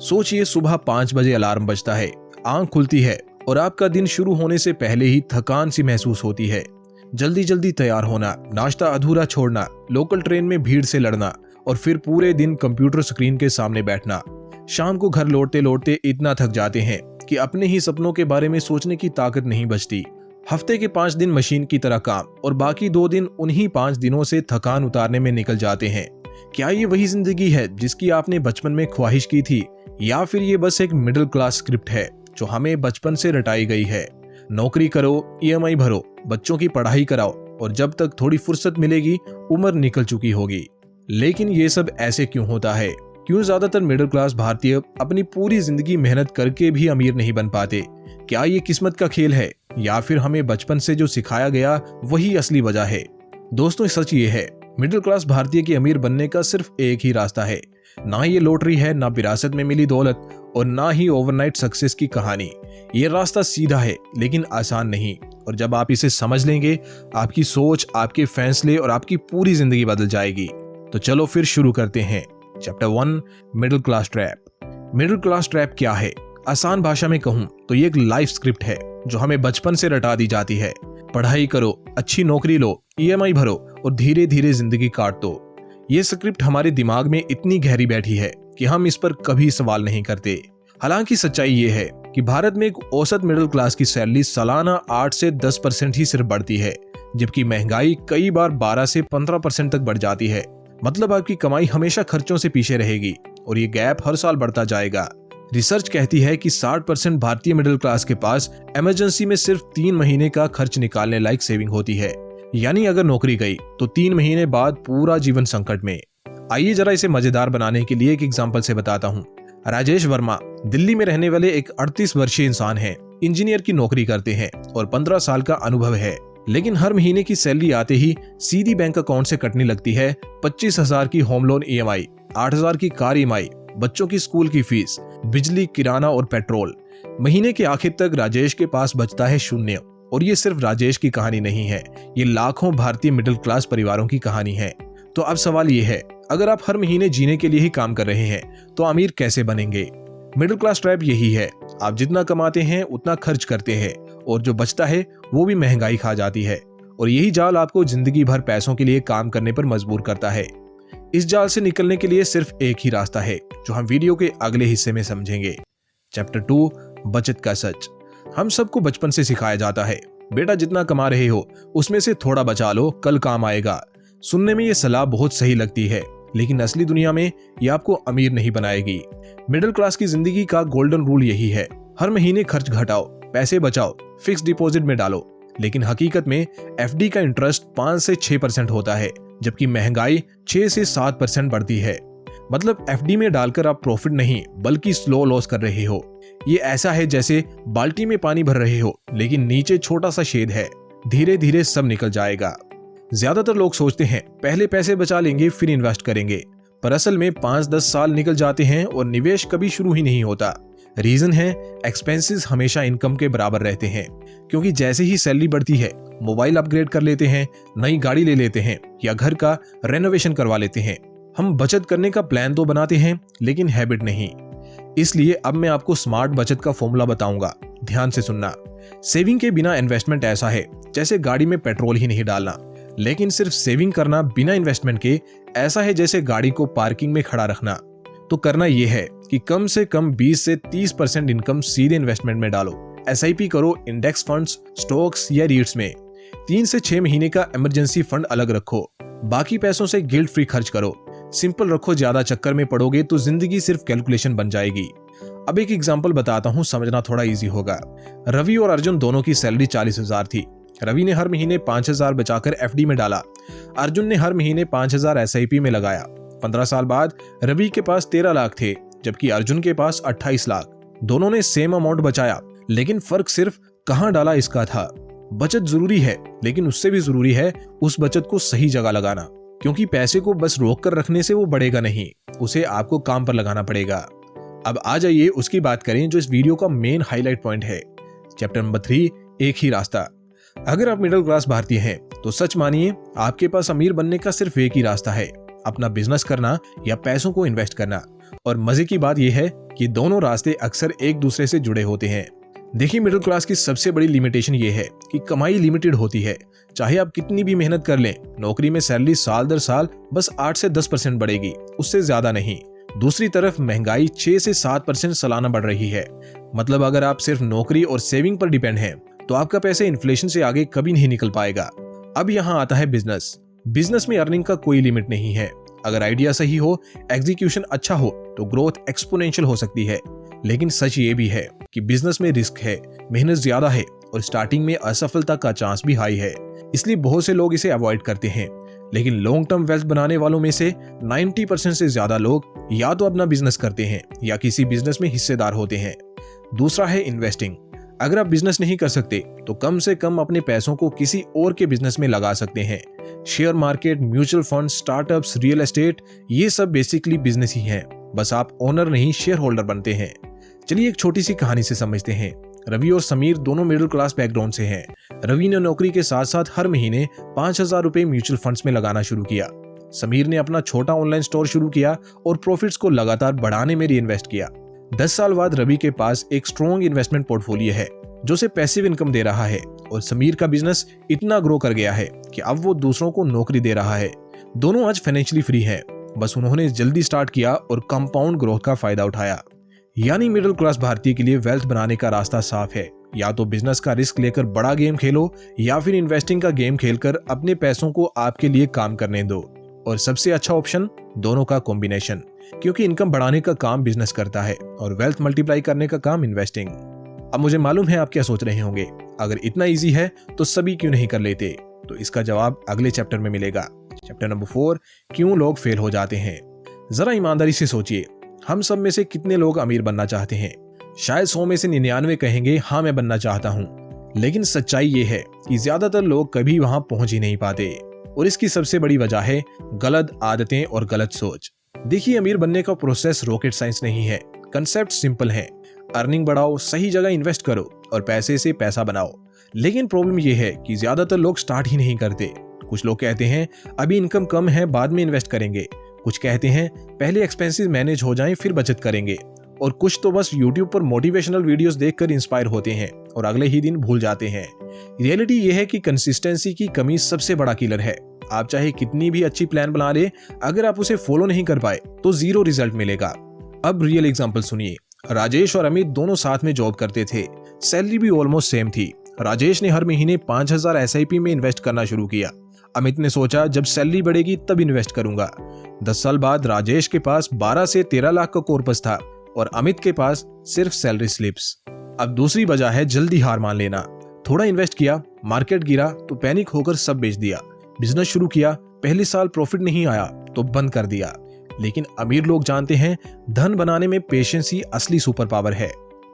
सोचिए, सुबह 5 बजे अलार्म बजता है, आंख खुलती है और आपका दिन शुरू होने से पहले ही थकान सी महसूस होती है। जल्दी जल्दी तैयार होना, नाश्ता अधूरा छोड़ना, लोकल ट्रेन में भीड़ से लड़ना और फिर पूरे दिन कंप्यूटर स्क्रीन के सामने बैठना। शाम को घर लौटते लौटते इतना थक जाते हैं कि अपने ही सपनों के बारे में सोचने की ताकत नहीं बचती। हफ्ते के 5 दिन मशीन की तरह काम और बाकी 2 दिन उन्हीं 5 दिनों से थकान उतारने में निकल जाते हैं। क्या ये वही जिंदगी है जिसकी आपने बचपन में ख्वाहिश की थी, या फिर ये बस एक मिडिल क्लास स्क्रिप्ट है जो हमें बचपन से रटाई गई है? नौकरी करो, ईएमआई भरो, बच्चों की पढ़ाई कराओ और जब तक थोड़ी फुर्सत मिलेगी उम्र निकल चुकी होगी। लेकिन ये सब ऐसे क्यों होता है? क्यों ज्यादातर मिडिल क्लास भारतीय अपनी पूरी जिंदगी मेहनत करके भी अमीर नहीं बन पाते? क्या ये किस्मत का खेल है या फिर हमें बचपन से जो सिखाया गया वही असली वजह है? दोस्तों, सच ये है, मिडिल क्लास भारतीय के अमीर बनने का सिर्फ एक ही रास्ता है। ना ये लॉटरी है, ना विरासत में मिली दौलत और ना ही ओवरनाइट सक्सेस की कहानी। ये रास्ता सीधा है लेकिन आसान नहीं, और जब आप इसे समझ लेंगे आपकी सोच, आपके फैसले और आपकी पूरी जिंदगी बदल जाएगी। तो चलो फिर शुरू करते हैं। Chapter 1, middle class trap. Middle class trap क्या है? आसान भाषा में कहूं तो ये एक लाइफ स्क्रिप्ट है जो हमें बचपन से रटा दी जाती है। पढ़ाई करो, अच्छी नौकरी लो, ईएमआई भरो और धीरे धीरे जिंदगी काट दो। ये स्क्रिप्ट हमारे दिमाग में इतनी गहरी बैठी है कि हम इस पर कभी सवाल नहीं करते। हालांकि सच्चाई ये है कि भारत में एक औसत मिडिल क्लास की सैलरी सालाना 8 से 10% ही सिर्फ बढ़ती है, जबकि महंगाई कई बार 12 से 15% तक बढ़ जाती है। मतलब आपकी कमाई हमेशा खर्चों से पीछे रहेगी और ये गैप हर साल बढ़ता जाएगा। रिसर्च कहती है कि 60% भारतीय मिडिल क्लास के पास इमरजेंसी में सिर्फ 3 महीने का खर्च निकालने लायक सेविंग होती है। यानी अगर नौकरी गई तो 3 महीने बाद पूरा जीवन संकट में। आइए जरा इसे मजेदार बनाने के लिए एक एग्जांपल से बताता हूँ। राजेश वर्मा दिल्ली में रहने वाले एक 38 वर्षीय इंसान हैं। इंजीनियर की नौकरी करते हैं और 15 साल का अनुभव है, लेकिन हर महीने की सैलरी आते ही सीधी बैंक अकाउंट से कटने लगती है 25,000 की होम लोन ईएमआई, 8,000 की कार ईएमआई, बच्चों की स्कूल की फीस, बिजली, किराना और पेट्रोल। महीने के आखिर तक राजेश के पास बचता है शून्य। और ये सिर्फ राजेश की कहानी नहीं है, ये लाखों भारतीय मिडिल क्लास परिवारों की कहानी है। तो अब सवाल ये है, अगर आप हर महीने जीने के लिए ही काम कर रहे हैं तो अमीर कैसे बनेंगे? मिडिल क्लास ट्रैप यही है, आप जितना कमाते हैं उतना खर्च करते हैं और जो बचता है वो भी महंगाई खा जाती है। और यही जाल आपको जिंदगी भर पैसों के लिए काम करने पर मजबूर करता है। इस जाल से निकलने के लिए सिर्फ एक ही रास्ता है जो हम वीडियो के अगले हिस्से में समझेंगे। चैप्टर 2, बचत का सच। हम सबको बचपन से सिखाया जाता है, बेटा जितना कमा रहे हो उसमें से थोड़ा बचा लो, कल काम आएगा। सुनने में ये सलाह बहुत सही लगती है, लेकिन असली दुनिया में ये आपको अमीर नहीं बनाएगी। मिडिल क्लास की जिंदगी का गोल्डन रूल यही है, हर महीने खर्च घटाओ, पैसे बचाओ, फिक्स डिपॉजिट में डालो। लेकिन हकीकत में एफडी का इंटरेस्ट 5 से 6% होता है, जबकि महंगाई 6 से 7% बढ़ती है। मतलब एफडी में डालकर आप प्रॉफिट नहीं बल्कि स्लो लॉस कर रहे हो। ये ऐसा है जैसे बाल्टी में पानी भर रहे हो लेकिन नीचे छोटा सा छेद है, धीरे धीरे सब निकल जाएगा। ज्यादातर लोग सोचते हैं पहले पैसे बचा लेंगे फिर इन्वेस्ट करेंगे, पर असल में 5-10 साल निकल जाते हैं और निवेश कभी शुरू ही नहीं होता। रीजन है, एक्सपेंसेस हमेशा इनकम के बराबर रहते हैं, क्योंकि जैसे ही सैलरी बढ़ती है मोबाइल अपग्रेड कर लेते हैं, नई गाड़ी ले लेते हैं या घर का रेनोवेशन करवा लेते हैं। हम बचत करने का प्लान तो बनाते हैं लेकिन हैबिट नहीं। इसलिए अब मैं आपको स्मार्ट बचत का फॉर्मूला बताऊंगा, ध्यान से सुनना। सेविंग के बिना इन्वेस्टमेंट ऐसा है जैसे गाड़ी में पेट्रोल ही नहीं डालना, लेकिन सिर्फ सेविंग करना बिना इन्वेस्टमेंट के ऐसा है जैसे गाड़ी को पार्किंग में खड़ा रखना। तो करना यह है कि कम से कम 20 से 30% इनकम सीधे इन्वेस्टमेंट में डालो। एसआईपी करो, इंडेक्स फंड्स, स्टॉक्स या रीट्स में। 3 से 6 महीने का इमरजेंसी फंड अलग रखो, बाकी पैसों से गिल्ट फ्री खर्च करो। सिंपल रखो, ज्यादा चक्कर में पड़ोगे तो जिंदगी सिर्फ कैलकुलेशन बन जाएगी। अब एक एग्जांपल बताता हूँ, समझना थोड़ा इजी होगा। रवि और अर्जुन दोनों की सैलरी 40,000 थी। रवि ने हर महीने 5,000 बचाकर एफडी में डाला, अर्जुन ने हर महीने 5,000 एसआईपी में लगाया। 15 साल बाद रवि के पास 13 लाख थे, जबकि अर्जुन के पास 28 लाख। दोनों ने सेम अमाउंट बचाया, लेकिन फर्क सिर्फ कहां डाला इसका था। बचत जरूरी है, लेकिन उससे भी जरूरी है उस बचत को सही जगह लगाना, क्योंकि पैसे को बस रोक कर रखने से वो बढ़ेगा नहीं, उसे आपको काम पर लगाना पड़ेगा। अब आ जाइए उसकी बात करें जो इस वीडियो का मेन हाईलाइट पॉइंट है। चैप्टर नंबर 3, एक ही रास्ता। अगर आप मिडिल क्लास भारतीय हैं तो सच मानिए आपके पास अमीर बनने का सिर्फ एक ही रास्ता है, अपना बिजनेस करना या पैसों को इन्वेस्ट करना। और मजे की बात यह है कि दोनों रास्ते अक्सर एक दूसरे से जुड़े होते हैं। देखिए, मिडिल क्लास की सबसे बड़ी लिमिटेशन ये है कि कमाई लिमिटेड होती है। चाहे आप कितनी भी मेहनत कर लें, नौकरी में सैलरी साल दर साल बस 8 से 10% बढ़ेगी, उससे ज्यादा नहीं। दूसरी तरफ महंगाई 6 से 7% सालाना बढ़ रही है। मतलब अगर आप सिर्फ नौकरी और सेविंग पर डिपेंड हैं, तो आपका पैसा इन्फ्लेशन से आगे कभी नहीं निकल पाएगा। अब यहाँ आता है बिजनेस। बिजनेस में अर्निंग का कोई लिमिट नहीं है। अगर आइडिया सही हो, एग्जीक्यूशन अच्छा हो, तो ग्रोथ एक्सपोनेंशियल हो सकती है। लेकिन सच ये भी है कि बिजनेस में रिस्क है, मेहनत ज्यादा है और स्टार्टिंग में असफलता का चांस भी हाई है। इसलिए बहुत से लोग इसे अवॉइड करते हैं। लेकिन लॉन्ग टर्म वेल्थ बनाने वालों में से 90% से ज्यादा लोग या तो अपना बिजनेस करते हैं या किसी बिजनेस में हिस्सेदार होते हैं। दूसरा है इन्वेस्टिंग। अगर आप बिजनेस नहीं कर सकते तो कम से कम अपने पैसों को किसी और के बिजनेस में लगा सकते हैं। Share market, mutual fund, startups, real estate, ये सब बेसिकली बिजनेस ही हैं। बस आप ओनर नहीं, शेयर होल्डर बनते हैं। चलिए एक छोटी सी कहानी से समझते हैं। रवि और समीर दोनों मिडिल क्लास बैकग्राउंड से हैं। रवि ने नौकरी के साथ साथ हर महीने 5,000 रुपए म्यूचुअल फंड्स में लगाना शुरू किया। समीर ने अपना छोटा ऑनलाइन स्टोर शुरू किया और प्रॉफिट्स को लगातार बढ़ाने में रीइन्वेस्ट किया। 10 साल बाद रवि के पास एक स्ट्रॉन्ग इन्वेस्टमेंट पोर्टफोलियो है जो उसे पैसिव इनकम दे रहा है, और समीर का बिजनेस इतना ग्रो कर गया है कि अब वो दूसरों को नौकरी दे रहा है। दोनों आज फाइनेंशियली फ्री हैं, बस उन्होंने जल्दी स्टार्ट किया और कंपाउंड ग्रोथ का फायदा उठाया। यानी मिडिल क्लास भारतीय के लिए वेल्थ बनाने का रास्ता साफ है। या तो बिजनेस का रिस्क लेकर बड़ा गेम खेलो, या फिर इन्वेस्टिंग का गेम खेलकर अपने पैसों को आपके लिए काम करने दो। और सबसे अच्छा ऑप्शन दोनों का कॉम्बिनेशन, क्योंकि इनकम बढ़ाने का काम बिजनेस करता है और वेल्थ मल्टीप्लाई करने का काम इन्वेस्टिंग। अब मुझे मालूम है आप क्या सोच रहे होंगे, अगर इतना इजी है तो सभी क्यों नहीं कर लेते? तो इसका जवाब अगले चैप्टर में मिलेगा। चैप्टर नंबर 4, क्यों लोग फेल हो जाते हैं। जरा ईमानदारी से सोचिए, हम सब में से कितने लोग अमीर बनना चाहते हैं? शायद 100 में से 99 कहेंगे हाँ मैं बनना चाहता हूँ। लेकिन सच्चाई ये है कि ज्यादातर लोग कभी वहां पहुंच ही नहीं पाते, और इसकी सबसे बड़ी वजह है गलत आदतें और गलत सोच। देखिए, अमीर बनने का प्रोसेस रॉकेट साइंस नहीं है। कंसेप्ट सिंपल है। अर्निंग बढ़ाओ, सही जगह इन्वेस्ट करो और पैसे से पैसा बनाओ। लेकिन प्रॉब्लम यह है कि ज्यादातर लोग स्टार्ट ही नहीं करते। कुछ लोग कहते हैं अभी इनकम कम है, बाद में इन्वेस्ट करेंगे। कुछ कहते हैं पहले एक्सपेंसेस मैनेज हो जाएं फिर बचत करेंगे। और कुछ तो बस YouTube पर मोटिवेशनल वीडियोस देखकर इंस्पायर होते हैं और अगले ही दिन भूल जाते हैं। रियलिटी यह है कि कंसिस्टेंसी की कमी सबसे बड़ा किलर है। आप चाहे कितनी भी अच्छी प्लान बना ले, अगर आप उसे फॉलो नहीं कर पाए तो जीरो रिजल्ट मिलेगा। अब रियल एग्जांपल सुनिए। राजेश और अमित दोनों साथ में जॉब करते थे। सैलरी भी ऑलमोस्ट सेम थी। राजेश ने हर महीने 5,000 SIP में इन्वेस्ट करना शुरू किया। अमित ने सोचा जब सैलरी बढ़ेगी तब इन्वेस्ट करूंगा। 10 साल बाद राजेश के पास 12 से 13 लाख का कॉर्पस था और अमित के पास सिर्फ सैलरी स्लिप्स। अब दूसरी वजह है जल्दी हार मान लेना। थोड़ा इन्वेस्ट किया, मार्केट गिरा तो पैनिक होकर सब बेच दिया। बिजनेस शुरू किया, पहले साल प्रॉफिट नहीं आया तो बंद कर दिया। लेकिन अमीर लोग जानते हैं धन बनाने में पेशेंस ही असली सुपर पावर है।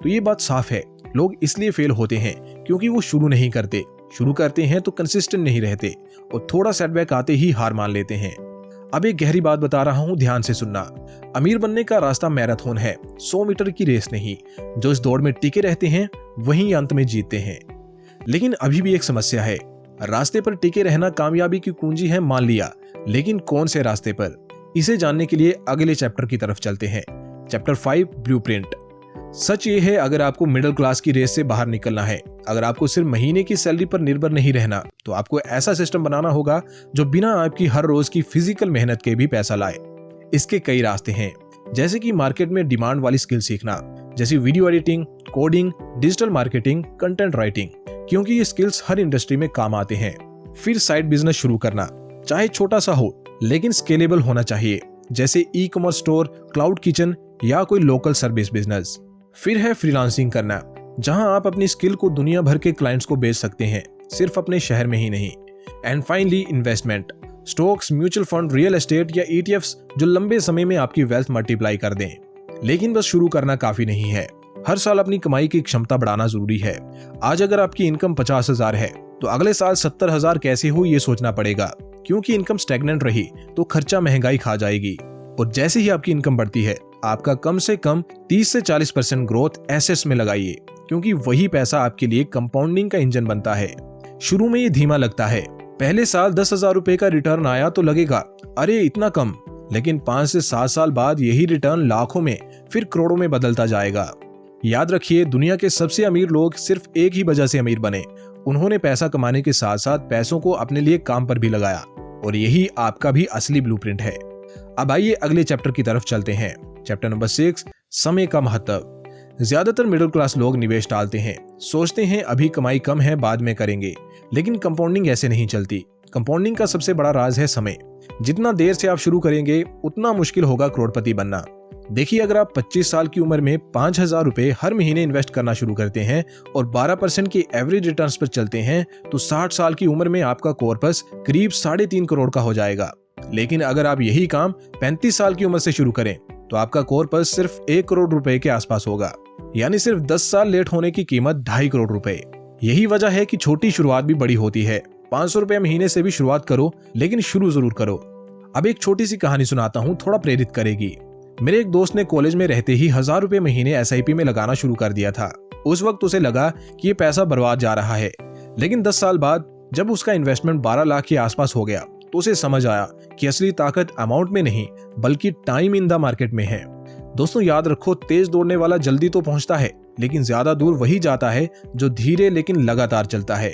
तो ये बात साफ है, लोग इसलिए फेल होते हैं क्योंकि वो शुरू नहीं करते। शुरू करते हैं तो कंसिस्टेंट नहीं रहते और थोड़ा सेटबैक आते ही हार मान लेते हैं। अब एक गहरी बात बता रहा हूं, ध्यान से सुनना। अमीर बनने का रास्ता मैराथन है, 100 मीटर की रेस नहीं। जो इस दौड़ में टिके रहते हैं वही अंत में जीतते हैं। लेकिन अभी भी एक समस्या है। रास्ते पर टिके रहना कामयाबी की कुंजी है मान लिया, लेकिन कौन से रास्ते पर? इसे जानने के लिए अगले चैप्टर की तरफ चलते हैं। Chapter 5, blueprint. सच ये है, अगर आपको मिडिल क्लास की रेस से बाहर निकलना है, अगर आपको सिर्फ महीने की सैलरी पर निर्भर नहीं रहना, तो आपको ऐसा सिस्टम बनाना होगा जो बिना आपकी हर रोज की फिजिकल मेहनत के भी पैसा लाए। इसके कई रास्ते हैं, जैसे कि मार्केट में डिमांड वाली स्किल सीखना, जैसे video editing, coding, digital marketing, content writing, क्योंकि ये स्किल्स हर इंडस्ट्री में काम आते हैं। फिर साइड बिजनेस शुरू करना, चाहे छोटा सा हो लेकिन स्केलेबल होना चाहिए, जैसे ई-कॉमर्स स्टोर, क्लाउड किचन या कोई लोकल सर्विस बिजनेस। फिर है फ्रीलांसिंग करना, जहां आप अपनी स्किल को दुनिया भर के क्लाइंट्स को बेच सकते हैं, सिर्फ अपने शहर में ही नहीं। And finally investment, stocks, mutual fund, real estate या ETFs जो लंबे समय में आपकी वेल्थ मल्टीप्लाई कर दें। लेकिन बस शुरू करना काफी नहीं है, हर साल अपनी कमाई की क्षमता बढ़ाना जरूरी है। आज अगर आपकी इनकम 50,000 है तो अगले साल 70,000 कैसे हो ये सोचना पड़ेगा, क्योंकि इनकम स्टैग्नेंट रही तो खर्चा महंगाई खा जाएगी। और जैसे ही आपकी इनकम बढ़ती है, आपका कम से कम 30 से 40% ग्रोथ एसेट्स में लगाइए, क्योंकि वही पैसा आपके लिए कंपाउंडिंग का इंजन बनता है। शुरू में ये धीमा लगता है, पहले साल 10,000 रुपए का रिटर्न आया तो लगेगा अरे इतना कम, लेकिन 5 से 7 साल बाद यही रिटर्न लाखों में फिर करोड़ों में बदलता जाएगा। याद रखिए, दुनिया के सबसे अमीर लोग सिर्फ एक ही वजह से अमीर बने, उन्होंने पैसा कमाने के साथ साथ पैसों को अपने लिए काम पर भी लगाया, और यही आपका भी असली ब्लूप्रिंट है। अब आइए अगले चैप्टर की तरफ चलते हैं। चैप्टर नंबर 6, समय का महत्व। ज्यादातर मिडिल क्लास लोग निवेश टालते हैं, सोचते हैं अभी कमाई कम है, बाद में करेंगे, लेकिन कंपाउंडिंग ऐसे नहीं चलती। कंपाउंडिंग का सबसे बड़ा राज है समय। जितना देर से आप शुरू करेंगे उतना मुश्किल होगा करोड़पति बनना। देखिए, अगर आप 25 साल की उम्र में 5,000 रुपए हर महीने इन्वेस्ट करना शुरू करते हैं और 12% की एवरेज रिटर्न्स पर चलते हैं तो 60 साल की उम्र में आपका कॉर्पस करीब 3.5 करोड़ का हो जाएगा। लेकिन अगर आप यही काम 35 साल की उम्र से शुरू करें तो आपका कॉर्पस सिर्फ 1 करोड़ रुपए के आसपास होगा, यानी सिर्फ 10 साल लेट होने की कीमत 2.5 करोड़ रुपए। यही वजह है कि छोटी शुरुआत भी बड़ी होती है। 500 रुपए महीने से भी शुरुआत करो, लेकिन शुरू जरूर करो। अब एक छोटी सी कहानी सुनाता हूँ, थोड़ा प्रेरित करेगी। मेरे एक दोस्त ने कॉलेज में रहते ही 1,000 रुपए महीने SIP में लगाना शुरू कर दिया था। उस वक्त उसे लगा कि ये पैसा बर्बाद जा रहा है, लेकिन 10 साल बाद जब उसका इन्वेस्टमेंट 12 लाख के आसपास हो गया तो उसे समझ आया कि असली ताकत अमाउंट में नहीं बल्कि टाइम इन द मार्केट में है। दोस्तों, याद रखो, तेज दौड़ने वाला जल्दी तो पहुंचता है, लेकिन ज्यादा दूर वही जाता है जो धीरे लेकिन लगातार चलता है।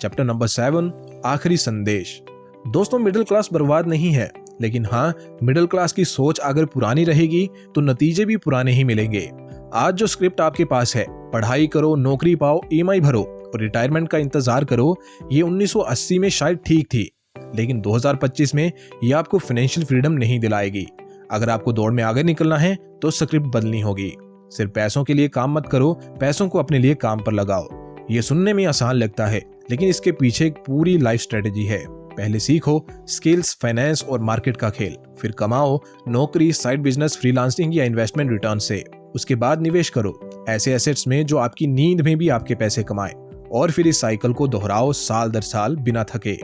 चैप्टर नंबर 7, आखिरी संदेश। दोस्तों, मिडिल क्लास बर्बाद नहीं है, लेकिन हाँ, मिडिल क्लास की सोच अगर पुरानी रहेगी तो नतीजे भी पुराने ही मिलेंगे। आज जो स्क्रिप्ट आपके पास है, पढ़ाई करो, नौकरी पाओ, EMI भरो और रिटायरमेंट का इंतजार करो, ये 1980 में शायद ठीक थी, लेकिन 2025 में ये आपको फाइनेंशियल फ्रीडम नहीं दिलाएगी। अगर आपको दौड़ में आगे निकलना है तो स्क्रिप्ट बदलनी होगी। सिर्फ पैसों के लिए काम मत करो, पैसों को अपने लिए काम पर लगाओ। ये सुनने में आसान लगता है, लेकिन इसके पीछे एक पूरी लाइफ स्ट्रेटेजी है। पहले सीखो स्किल्स, फाइनेंस और मार्केट का खेल, फिर कमाओ नौकरी, साइड बिजनेस, फ्रीलांसिंग या इन्वेस्टमेंट रिटर्न से। उसके बाद निवेश करो ऐसे एसेट्स में जो आपकी नींद में भी आपके पैसे कमाए, और फिर इस साइकिल को दोहराओ साल दर साल बिना थके।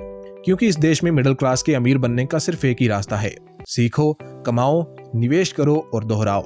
क्योंकि इस देश में मिडिल क्लास के अमीर बनने का सिर्फ एक ही रास्ता है, सीखो, कमाओ, निवेश करो और दोहराओ।